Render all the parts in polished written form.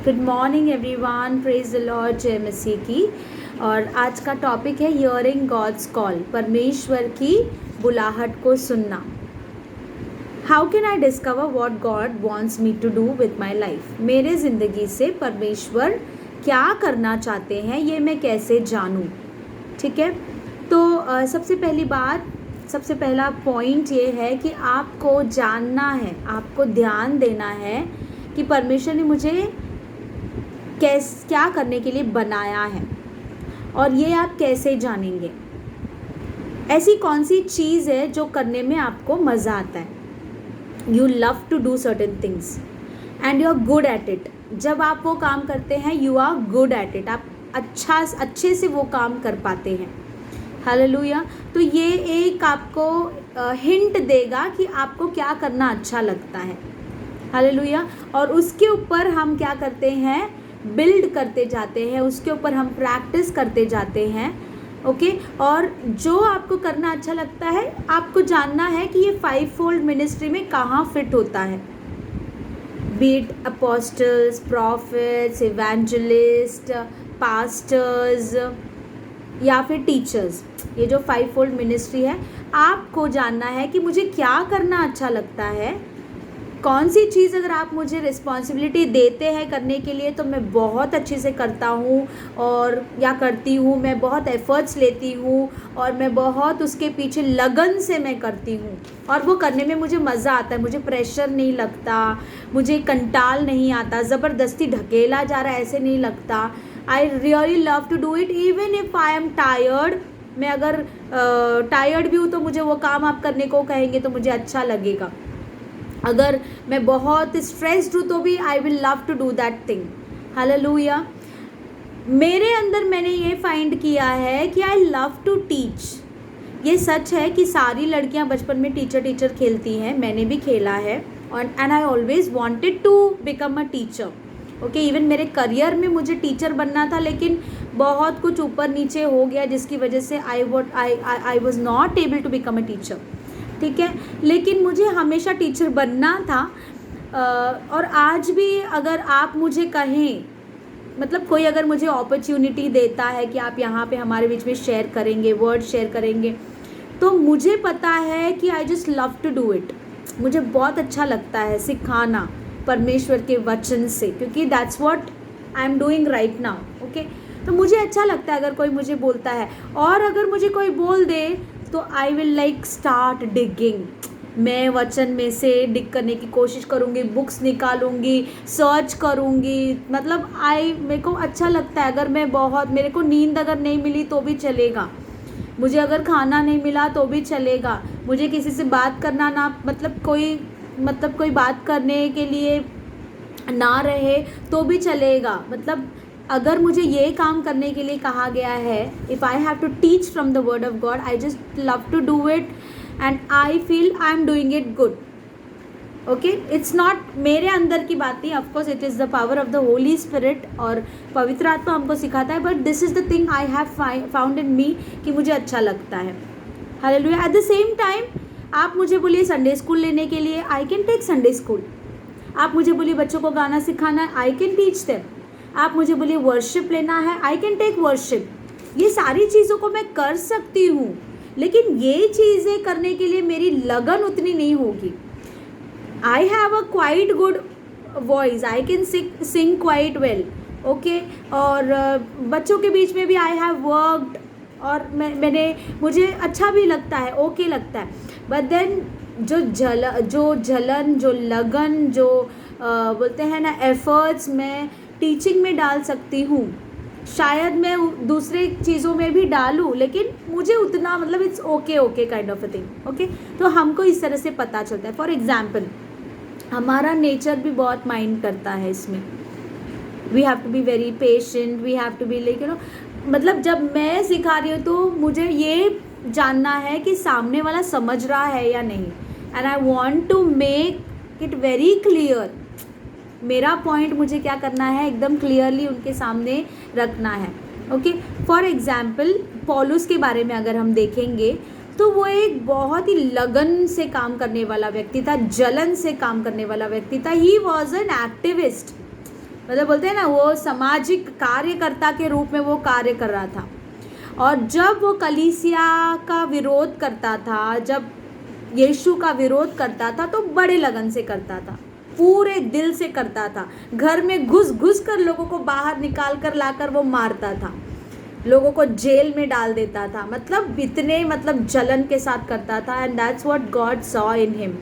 Good morning everyone, praise the Lord, जय मसीह की। और आज का टॉपिक है हियरिंग गॉड्स कॉल, परमेश्वर की बुलाहट को सुनना। How can I discover what God wants me to do with my life. मेरे ज़िंदगी से परमेश्वर क्या करना चाहते हैं ये मैं कैसे जानूं। ठीक है, तो सबसे पहला पॉइंट ये है कि आपको जानना है, आपको ध्यान देना है कि परमेश्वर ने मुझे क्या करने के लिए बनाया है, और ये आप कैसे जानेंगे। ऐसी कौन सी चीज़ है जो करने में आपको मज़ा आता है। You love to do certain things and you are good at it. जब आप वो काम करते हैं you are good at it, आप अच्छे से वो काम कर पाते हैं। हालेलुया। तो ये एक आपको हिंट देगा कि आपको क्या करना अच्छा लगता है। हालेलुया। और उसके ऊपर हम क्या करते हैं, बिल्ड करते जाते हैं, उसके ऊपर हम प्रैक्टिस करते जाते हैं। ओके, और जो आपको करना अच्छा लगता है आपको जानना है कि ये 5-fold मिनिस्ट्री में कहाँ फिट होता है। Be it apostles, prophets, evangelist, pastors या फिर टीचर्स, ये जो 5-fold मिनिस्ट्री है, आपको जानना है कि मुझे क्या करना अच्छा लगता है। कौन सी चीज़ अगर आप मुझे रिस्पॉन्सिबिलिटी देते हैं करने के लिए तो मैं बहुत अच्छे से करता हूँ और या करती हूँ, मैं बहुत एफर्ट्स लेती हूँ और मैं बहुत उसके पीछे लगन से मैं करती हूँ, और वो करने में मुझे मज़ा आता है, मुझे प्रेशर नहीं लगता, मुझे कंटाल नहीं आता, ज़बरदस्ती ढकेला जा रहा है ऐसे नहीं लगता। I really love to do it even if I am tired. मैं अगर टायर्ड भी हूँ तो मुझे वो काम आप करने को कहेंगे तो मुझे अच्छा लगेगा। अगर मैं बहुत स्ट्रेस्ड हूँ तो भी I will love to do that thing. Hallelujah. मेरे अंदर मैंने ये फाइंड किया है कि आई लव टू टीच। ये सच है कि सारी लड़कियाँ बचपन में टीचर खेलती हैं, मैंने भी खेला है, और and I always wanted to become a teacher. Okay, even मेरे करियर में मुझे टीचर बनना था, लेकिन बहुत कुछ ऊपर नीचे हो गया जिसकी वजह से I was not able to become a teacher. ठीक है, लेकिन मुझे हमेशा टीचर बनना था। और आज भी अगर आप मुझे कहें, मतलब कोई अगर मुझे अपॉर्चुनिटी देता है कि आप यहाँ पे हमारे बीच में शेयर करेंगे, वर्ड शेयर करेंगे, तो मुझे पता है कि I just love to do it. मुझे बहुत अच्छा लगता है सिखाना परमेश्वर के वचन से, क्योंकि that's what I am doing right now. Okay, तो मुझे अच्छा लगता है अगर कोई मुझे बोलता है, और अगर मुझे कोई बोल दे तो I will like start digging. मैं वचन में से डिग करने की कोशिश करूँगी, बुक्स निकालूंगी, सर्च करूँगी। मतलब मेरे को अच्छा लगता है। अगर मेरे को नींद अगर नहीं मिली तो भी चलेगा, मुझे अगर खाना नहीं मिला तो भी चलेगा, मुझे किसी से बात करना ना कोई बात करने के लिए ना रहे तो भी चलेगा। मतलब अगर मुझे ये काम करने के लिए कहा गया है, if I have to teach from the word of God, I just love to do it and I feel I am doing it good. Okay, it's not मेरे अंदर की बात नहीं, of course it is the power of the holy spirit, और पवित्र आत्मा हमको सिखाता है, but this is the thing I have found in me कि मुझे अच्छा लगता है। Hallelujah. At the same time आप मुझे बोलिए संडे स्कूल लेने के लिए, I can take Sunday school. आप मुझे बोलिए बच्चों को गाना सिखाना है, आई कैन टीच देम। आप मुझे बोलिए वर्शिप लेना है, आई कैन टेक वर्शिप। ये सारी चीज़ों को मैं कर सकती हूँ, लेकिन ये चीज़ें करने के लिए मेरी लगन उतनी नहीं होगी। I have a quite good voice, I can sing quite well. Okay, और बच्चों के बीच में भी आई हैव वर्कड, और मुझे अच्छा भी लगता है, ओके लगता है। बट देन जो जलन, जो लगन, जो बोलते हैं ना एफर्ट्स, मैं टीचिंग में डाल सकती हूँ, शायद मैं दूसरे चीज़ों में भी डालूँ, लेकिन मुझे उतना, मतलब it's okay kind of a thing. Okay, तो हमको इस तरह से पता चलता है। फॉर एग्जाम्पल, हमारा नेचर भी बहुत माइंड करता है इसमें। We have to be very patient, we have to be like मतलब जब मैं सिखा रही हूँ तो मुझे ये जानना है कि सामने वाला समझ रहा है या नहीं, and I want to make it very clear. मेरा पॉइंट मुझे क्या करना है, एकदम क्लियरली उनके सामने रखना है। ओके, फॉर एग्जाम्पल पौलुस के बारे में अगर हम देखेंगे तो वो एक बहुत ही लगन से काम करने वाला व्यक्ति था, जलन से काम करने वाला व्यक्ति था। He was an activist. मतलब बोलते हैं ना, वो सामाजिक कार्यकर्ता के रूप में वो कार्य कर रहा था। और जब वो कलीसिया का विरोध करता था, जब यीशु का विरोध करता था, तो बड़े लगन से करता था, पूरे दिल से करता था। घर में घुस घुस कर लोगों को बाहर निकाल कर लाकर वो मारता था, लोगों को जेल में डाल देता था। मतलब इतने जलन के साथ करता था। And that's what God saw in him.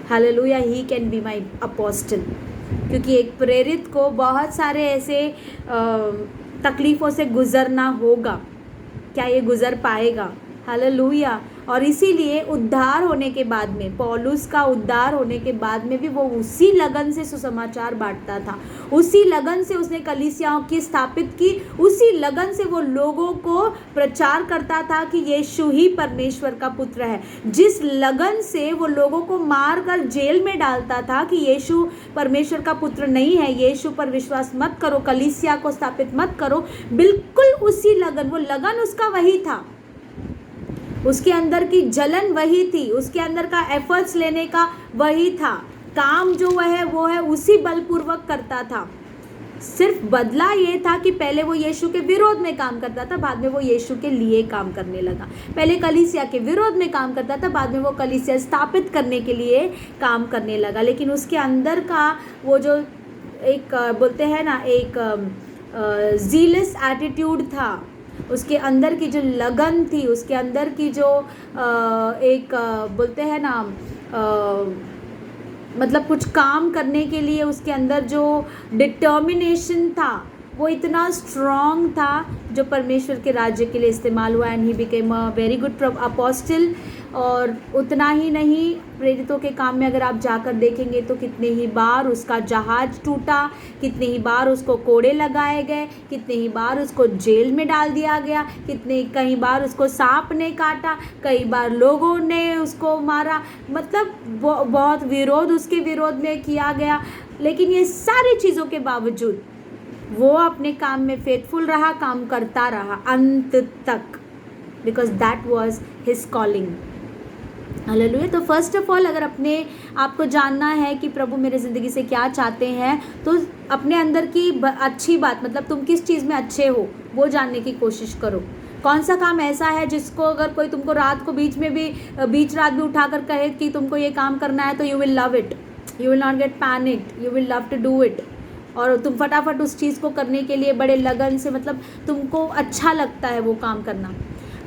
Hallelujah, he can be my apostle. क्योंकि एक प्रेरित को बहुत सारे ऐसे तकलीफ़ों से गुज़रना होगा। क्या ये गुज़र पाएगा? हालेलुया। और इसीलिए उद्धार होने के बाद में, पौलुस का उद्धार होने के बाद में भी वो उसी लगन से सुसमाचार बांटता था, उसी लगन से उसने कलीसियाओं की स्थापित की, उसी लगन से वो लोगों को प्रचार करता था कि यीशु ही परमेश्वर का पुत्र है। जिस लगन से वो लोगों को मार कर जेल में डालता था कि यीशु परमेश्वर का पुत्र नहीं है, यीशु पर विश्वास मत करो, कलीसिया को स्थापित मत करो, बिल्कुल उसी लगन, वो लगन उसका वही था, उसके अंदर की जलन वही थी, उसके अंदर का एफर्ट्स लेने का वही था, काम जो वो है उसी बलपूर्वक करता था। सिर्फ बदला ये था कि पहले वो यीशु के विरोध में काम करता था, बाद में वो यीशु के लिए काम करने लगा। पहले कलीसिया के विरोध में काम करता था, बाद में वो कलीसिया स्थापित करने के लिए काम करने लगा। लेकिन उसके अंदर का वो जो एक बोलते हैं ना, एक जीलस एटीट्यूड था, उसके अंदर की जो लगन थी, उसके अंदर की जो एक बोलते हैं ना, मतलब कुछ काम करने के लिए उसके अंदर जो डिटर्मिनेशन था, वो इतना स्ट्रॉन्ग था जो परमेश्वर के राज्य के लिए इस्तेमाल हुआ। And he became a very good apostle. और उतना ही नहीं, प्रेरितों के काम में अगर आप जाकर देखेंगे तो कितने ही बार उसका जहाज टूटा, कितने ही बार उसको कोड़े लगाए गए, कितने ही बार उसको जेल में डाल दिया गया, कई बार उसको सांप ने काटा, कई बार लोगों ने उसको मारा। मतलब बहुत विरोध उसके विरोध में किया गया। लेकिन ये सारी चीज़ों के बावजूद वो अपने काम में फेथफुल रहा, काम करता रहा अंत तक, because that was his calling. Hallelujah. तो फर्स्ट ऑफ ऑल, अगर अपने आप को जानना है कि प्रभु मेरे ज़िंदगी से क्या चाहते हैं, तो अपने अंदर की अच्छी बात, मतलब तुम किस चीज़ में अच्छे हो, वो जानने की कोशिश करो। कौन सा काम ऐसा है जिसको अगर कोई तुमको रात को बीच रात भी उठाकर कहे कि तुमको ये काम करना है, तो you will love it, you will not get panicked, you will love to do it. और तुम फटाफट उस चीज़ को करने के लिए बड़े लगन से, मतलब तुमको अच्छा लगता है वो काम करना।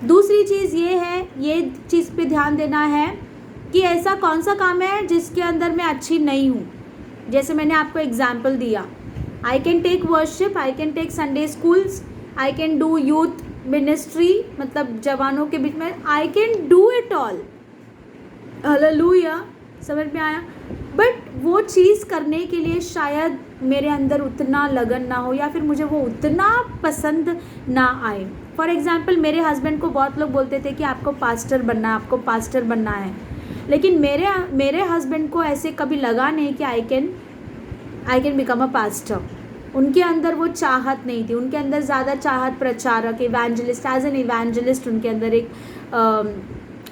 दूसरी चीज़ ये चीज़ पे ध्यान देना है कि ऐसा कौन सा काम है जिसके अंदर मैं अच्छी नहीं हूँ। जैसे मैंने आपको एग्जाम्पल दिया, I can take worship, I can take Sunday schools, I can do youth ministry, मतलब जवानों के बीच में, I can do it all. Hallelujah, समझ में आया? बट वो चीज़ करने के लिए शायद मेरे अंदर उतना लगन ना हो, या फिर मुझे वो उतना पसंद ना आए। फॉर एग्ज़ाम्पल, मेरे हस्बैंड को बहुत लोग बोलते थे कि आपको पास्टर बनना है, आपको पास्टर बनना है। लेकिन मेरे हस्बैंड को ऐसे कभी लगा नहीं कि I can become a pastor. उनके अंदर वो चाहत नहीं थी, उनके अंदर ज़्यादा चाहत प्रचारक, इवेंजलिस्ट, एज एन इवेंजलिस्ट उनके अंदर एक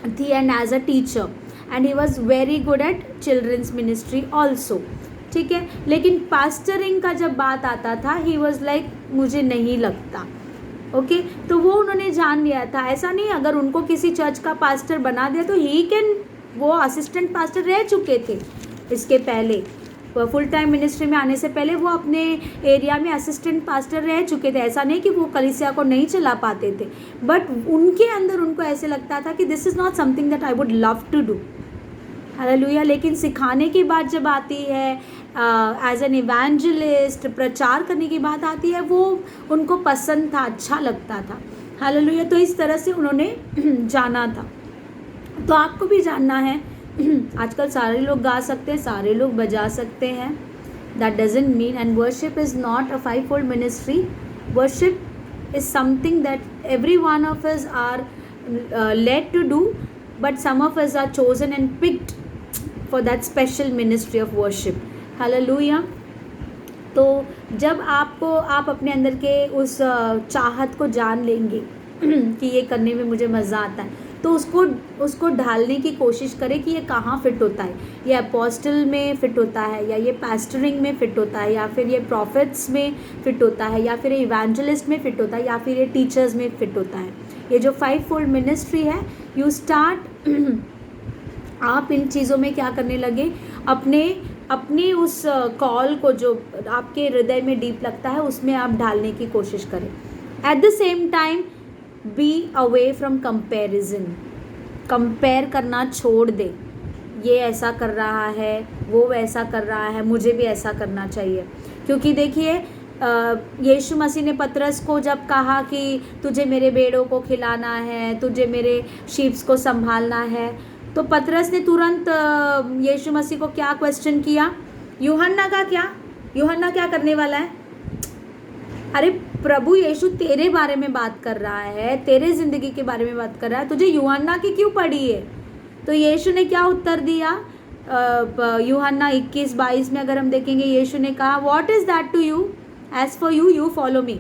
थी, and as a teacher, and he was very good at children's ministry also. ठीक है, लेकिन पास्टरिंग का जब बात आता था, ही वॉज लाइक मुझे नहीं लगता। ओके, तो वो उन्होंने जान लिया था। ऐसा नहीं, अगर उनको किसी चर्च का पास्टर बना दिया तो ही कैन, वो असिस्टेंट पास्टर रह चुके थे इसके पहले, फुल टाइम मिनिस्ट्री में आने से पहले वो अपने एरिया में असिस्टेंट पास्टर रह चुके थे। ऐसा नहीं कि वो कलीसिया को नहीं चला पाते थे, बट उनके अंदर उनको ऐसे लगता था कि this is not something that I would love to do. Hallelujah. लेकिन सिखाने की बात जब आती है, एज एन इवेंजलिस्ट प्रचार करने की बात आती है, वो उनको पसंद था, अच्छा लगता था। हालेलुया। तो इस तरह से उन्होंने जाना था। तो आपको भी जानना है। आजकल सारे लोग गा सकते हैं, सारे लोग बजा सकते हैं, that doesn't mean, and worship is not a fivefold ministry. Worship is something that every one of us are led to do, but some of us are chosen and picked for that special ministry of worship. Hallelujah. तो जब आप अपने अंदर के उस चाहत को जान लेंगे कि ये करने में मुझे मज़ा आता है, तो उसको ढालने की कोशिश करें कि ये कहाँ फिट होता है, ये अपोस्टल में फिट होता है, या ये पास्टरिंग में फिट होता है, या फिर ये प्रॉफिट्स में फिट होता है, या फिर ये इवेंजलिस्ट में फिट होता है, या फिर ये टीचर्स में फिट होता है। ये जो 5-fold मिनिस्ट्री है, यू स्टार्ट आप इन चीज़ों में क्या करने लगे, अपने उस कॉल को जो आपके हृदय में डीप लगता है उसमें आप ढालने की कोशिश करें। Eight the same time be away from comparison. Compare करना छोड़ दे, ये ऐसा कर रहा है, वो वैसा कर रहा है, मुझे भी ऐसा करना चाहिए। क्योंकि देखिए यीशु मसीह ने पतरस को जब कहा कि तुझे मेरे भेड़ों को खिलाना है, तुझे मेरे शीप्स को संभालना है, तो पतरस ने तुरंत यीशु मसीह को क्या क्वेश्चन किया, यूहन्ना क्या करने वाला है? अरे प्रभु यीशु तेरे बारे में बात कर रहा है, तेरे ज़िंदगी के बारे में बात कर रहा है, तुझे यूहन्ना की क्यों पड़ी है? तो यीशु ने क्या उत्तर दिया? यूहन्ना 21-22 में अगर हम देखेंगे, यीशु ने कहा, what is that to you, as for you, you follow me.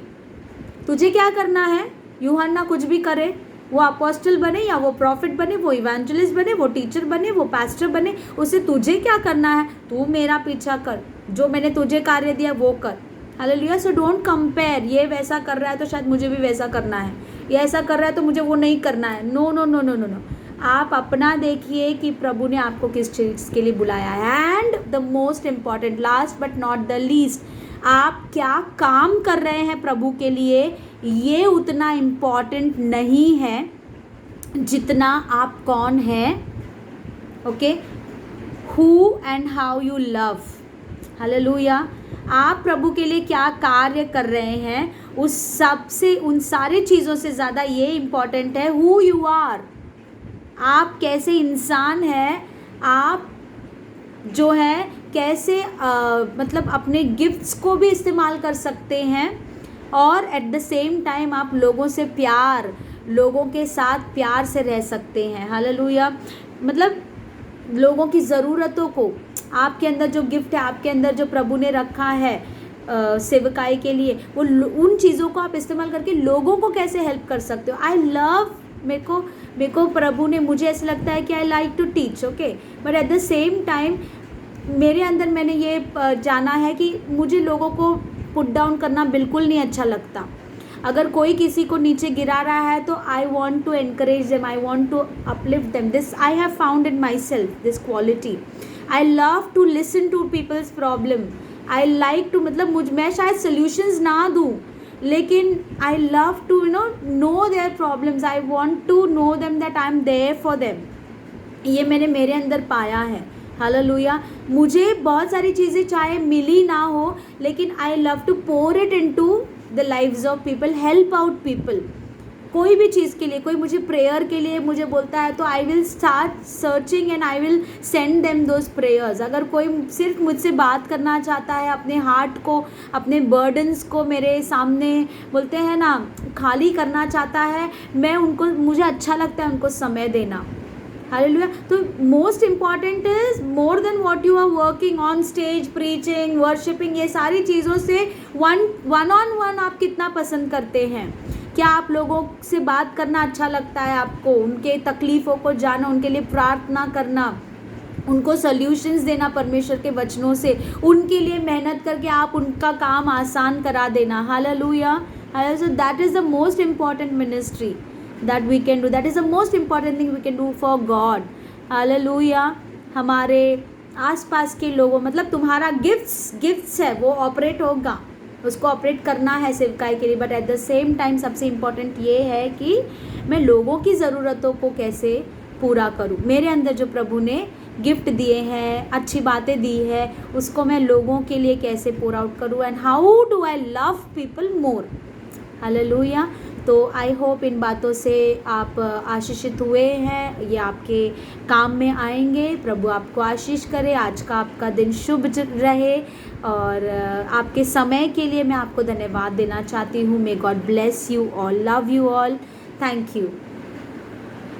तुझे क्या करना है? यूहन्ना कुछ भी करे, वो अपोस्टल बने या वो प्रॉफिट बने, वो इवेंजलिस्ट बने, वो टीचर बने, वो पास्टर बने, उससे तुझे क्या करना है? तू मेरा पीछा कर, जो मैंने तुझे कार्य दिया वो कर। हालेलुया। सो डोंट कंपेयर, ये वैसा कर रहा है तो शायद मुझे भी वैसा करना है, ये ऐसा कर रहा है तो मुझे वो नहीं करना है। No no no no no no, आप अपना देखिए कि प्रभु ने आपको किस चीज़ के लिए बुलाया है। And the most important, last but not the least, आप क्या काम कर रहे हैं प्रभु के लिए, ये उतना इम्पॉर्टेंट नहीं है जितना आप कौन हैं। Okay, who and how you love. Hallelujah. आप प्रभु के लिए क्या कार्य कर रहे हैं, उन सारी चीज़ों से ज़्यादा ये इम्पॉर्टेंट है हु यू आर। आप कैसे इंसान हैं, आप जो है कैसे मतलब अपने गिफ्ट्स को भी इस्तेमाल कर सकते हैं, और एट द सेम टाइम आप लोगों के साथ प्यार से रह सकते हैं। हालेलुया। मतलब लोगों की ज़रूरतों को, आपके अंदर जो गिफ्ट है, आपके अंदर जो प्रभु ने रखा है सेवकाई के लिए, वो उन चीज़ों को आप इस्तेमाल करके लोगों को कैसे हेल्प कर सकते हो। आई लव, मेरे को प्रभु ने, मुझे ऐसा लगता है कि I like to teach, okay, but at the same time मेरे अंदर मैंने ये जाना है कि मुझे लोगों को पुट डाउन करना बिल्कुल नहीं अच्छा लगता। अगर कोई किसी को नीचे गिरा रहा है तो I want to encourage them, I want to uplift them. This I have found in myself, this quality. I love to listen to people's problem. I like to, मतलब मैं शायद सोल्यूशंस ना दूँ, लेकिन I love to know their problems. I want to know them that I am there for them. ये मैंने मेरे अंदर पाया है। हालेलुया। मुझे बहुत सारी चीज़ें चाहे मिली ना हो, लेकिन I love to pour it into the lives of people, help out people. कोई भी चीज़ के लिए, कोई मुझे प्रेयर के लिए मुझे बोलता है तो I will start searching and I will send them those prayers. अगर कोई सिर्फ मुझसे बात करना चाहता है, अपने हार्ट को, अपने बर्डन्स को मेरे सामने, बोलते हैं ना, खाली करना चाहता है, मुझे अच्छा लगता है उनको समय देना। हालेलुया। तो most important is more than what you are working on stage, preaching, worshipping, ये सारी चीज़ों से वन ऑन वन आप कितना पसंद करते हैं। क्या आप लोगों से बात करना अच्छा लगता है आपको, उनके तकलीफ़ों को जानना, उनके लिए प्रार्थना करना, उनको सॉल्यूशंस देना परमेश्वर के वचनों से, उनके लिए मेहनत करके आप उनका काम आसान करा देना। Hallelujah. So that is the most important ministry that we can do, that is the most important thing we can do for God. Hallelujah. हमारे आसपास के लोगों, मतलब तुम्हारा गिफ्ट्स है, वो ऑपरेट होगा, उसको ऑपरेट करना है सेवकाई के लिए, but at the same time सबसे इम्पॉर्टेंट ये है कि मैं लोगों की ज़रूरतों को कैसे पूरा करूँ। मेरे अंदर जो प्रभु ने गिफ्ट दिए हैं, अच्छी बातें दी है, उसको मैं लोगों के लिए कैसे पूरा आउट करूँ, and how do I love people more. Hallelujah. तो आई होप इन बातों से आप आशीषित हुए हैं, ये आपके काम में आएंगे। प्रभु आपको आशीष करे, आज का आपका दिन शुभ रहे, और आपके समय के लिए मैं आपको धन्यवाद देना चाहती हूँ। May God bless you all, love you all, thank you.